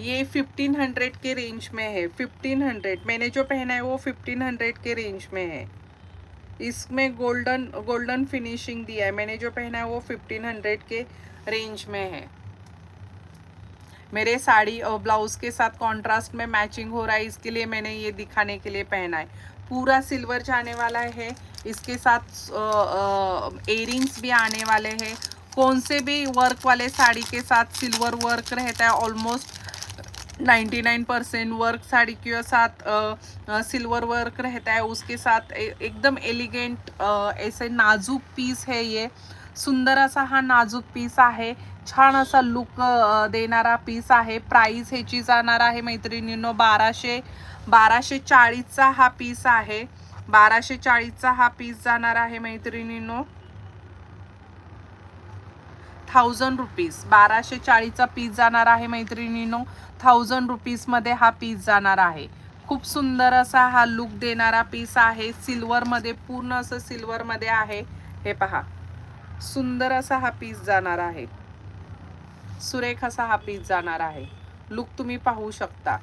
ये 1500 के रेंज में है। 1500 मैंने जो पहना है वो 1500 के रेंज में है। इसमें गोल्डन गोल्डन फिनिशिंग दिया है। मैंने जो पहना है वो 1500 के रेंज में है। मेरे साड़ी और ब्लाउज के साथ कॉन्ट्रास्ट में मैचिंग हो रहा है, इसके लिए मैंने ये दिखाने के लिए पहना है। पूरा सिल्वर जाने वाला है। इसके साथ इयरिंग्स भी आने वाले हैं। कौन से भी वर्क वाले साड़ी के साथ सिल्वर वर्क रहता है, ऑलमोस्ट 99% वर्क साड़ी के साथ सिल्वर वर्क रहता है। उसके साथ एकदम एलिगेंट ऐसे नाजूक पीस है। ये सुंदर असा हा नाजूक पीस आहे। छान असा लुक देणारा पीस आहे। प्राइस ह्याची जाणार आहे मैत्रिणींनो 1240चा हा पीस आहे। 1240चा हा पीस जाणार आहे मैत्रिणींनो 1000 रुपीज। 1240चा पीस जाणार आहे मैत्रिणींनो 1000 रुपीज मध्ये हा पीस जाणार आहे। खूप सुंदर असा हा लुक देणारा पीस आहे। सिल्वर मध्ये, पूर्ण असं सिल्वर मध्ये आहे। हे पहा, सुंदर असा हा पीस जाणार आहे। सुरेख असा हा पीस जाणार आहे। लुक तुम्ही पाहू शकता।